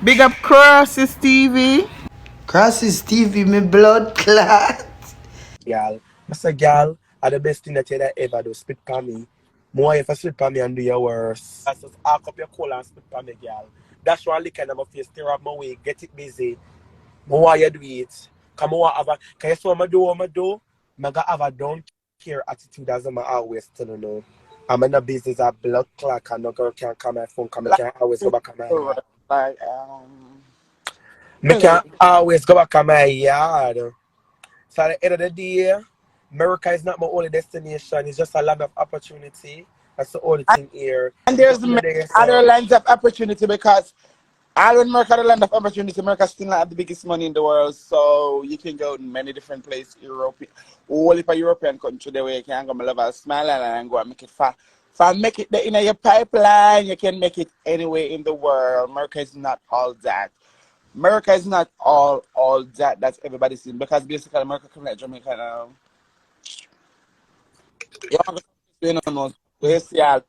Big up Crossy Stevie. Crossy Stevie, me blood clot. Gal. Mr. Gal are the best thing that you ever do. Spit for me. More if I spit for me and do your worst. That's just arc up your cola and spit for me, gal. That's one lick in my face, stir up my way, get it busy. More why you do it. Come on, have a can you see what I do? I gotta have a don't care attitude as I'm always telling you. I'm in the business of blood clock and no girl can come my phone, come I Like, can always go back on my yard. like, Me can always go back on my yard. So at the end of the day, America is not my only destination. It's just a land of opportunity. That's the only thing here. and there's Just be there other yourself. lands of opportunity because I don't America the land of opportunity. America still not have the biggest money in the world, so you can go in many different places. Europe, all if a European country the way you can go, my love, a smile and go and make it far. For make it in your pipeline, you can make it anywhere in the world. America is not all that. America is not all that everybody's seen because basically America come like Jamaica now. You know, we see our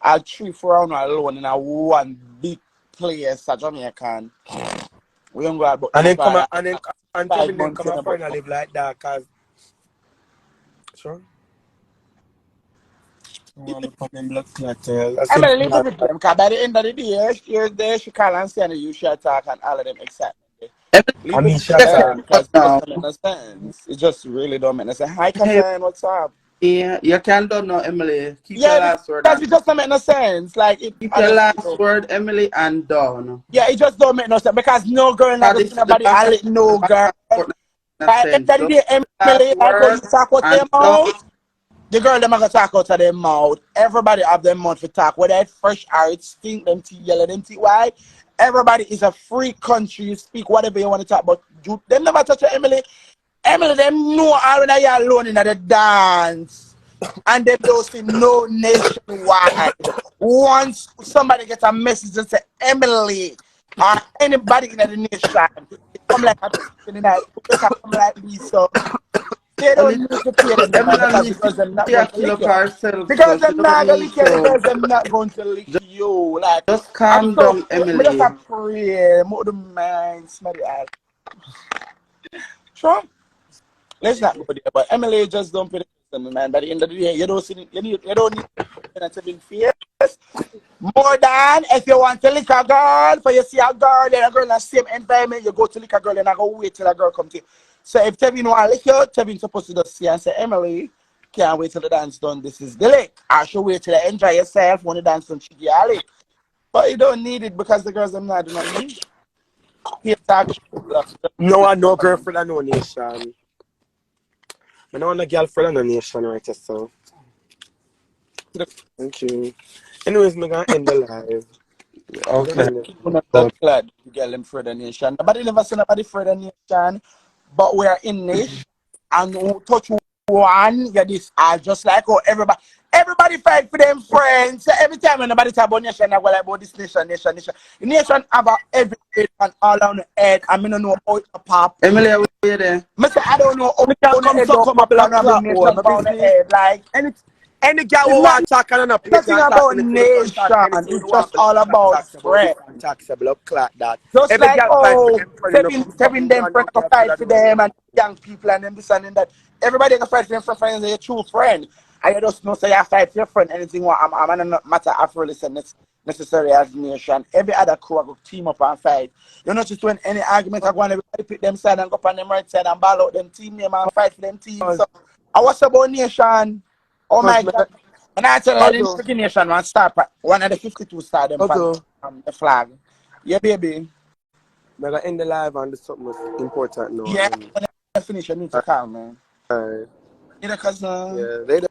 3-4 round alone in a one big place at Jamaica. We don't go about And them then come for a- and then and 5 Kevin then months come in and about. find a live like that cause sure. Want to put them blood clotted. I I'm said gonna leave it with them because by the end of the day, she's there, she call and say, you should talk and all of them excitement. I Leave it mean to shut them up. because it just Now, don't make no sense. It just really don't make no sense. Hi, hey, cousin, what's up? yeah, you can do now, Emily. Keep your Yeah, last word because and it just don't make no sense. Like, it keep your honestly, last word, Emily, and done. yeah, it just don't make no sense because no girl not Cause gonna this see the nobody back and and let no back girl. and forth in a Like, end sense. of the Just day, last Emily, like when word you talk out and their done. mouth, the girl them are gonna talk out of their mouth. Everybody have their mouth to talk. Whether it's fresh or it stink, them tea yellow, them tea white. Everybody is a free country. You speak whatever you want to talk, but you, them never touch you, Emily. Emily, them know already you're alone in the dance. And them don't see no nationwide. Once somebody gets a message and say Emily or anybody in the nation, it come like a chicken in that you better come like this. So they And don't it, need to pay them no mind Emily because needs the girls them not to going to kill lick up you. herself, The so girls she them don't not gonna need lick you, the to. girls them not going to lick Just, you. Like just I'm calm so down, me just a Emily. pray, more the mind, smell the eye. Sure. Let's not go there. But Emily just don't pay the person, man. By the end of the day, you don't see you don't need to be fierce. More than if you want to lick a girl, for you see a girl, then a girl in the same environment, you go to lick a girl and I go wait till a girl come to you. So if Tevin want to lick you, Tevin supposed to just see and say, Emily, can't wait till the dance done. This is the lick. I should wait till you enjoy yourself when the dance done. She get a lick. But you don't need it because the girls them not do not need. He talk shit, love. No one no girlfriend and no nation. I don't want a girlfriend and no nation right there, so thank you. Anyways, I'm gonna end the live. I'm gonna Okay. end it. We're not that glad to get them for the nation. Nobody never seen nobody for the nation, but we're in nation and who touch one, yeah, this are just like how everybody fight for them friends. So every time when nobody talk about nation, I go like about this nation. The nation have a every and all on the head. I mean, I know how it pop. Emily, are you there? I say I don't know how Me can on the come head suck don't up my pop blood and have the clot hole. nation My on the business. head. Like Any girl it's who not want to talk on a place nothing and talk to about me to the front talk nation. anything you It's want just blood all clot about talks about friends. different talks about blood clot that. Just Every like girl fight for oh, them friend, you know, Kevin, come Kevin, fucking them brand friend no go girl fight friend for and no them and name. young people and them this and that. Everybody can fight for them for friends. They're a true friend. I just know say I fight for your friend. Anything what I'm not matter after listen necessary as nation. Every other crew I go team up and fight. You know just when any argument I go on, everybody pick them side and go up on them right side and ball out them team name and fight for them team. So I was about nation. Oh my Cause me, God. And I tell how you, do, the nation one start one of the 52 star them how from do, the flag. Yeah, baby. me gonna end the live and do something important now. Yeah, when I finish, I need to call, man. Alright, You know, cause yeah, later.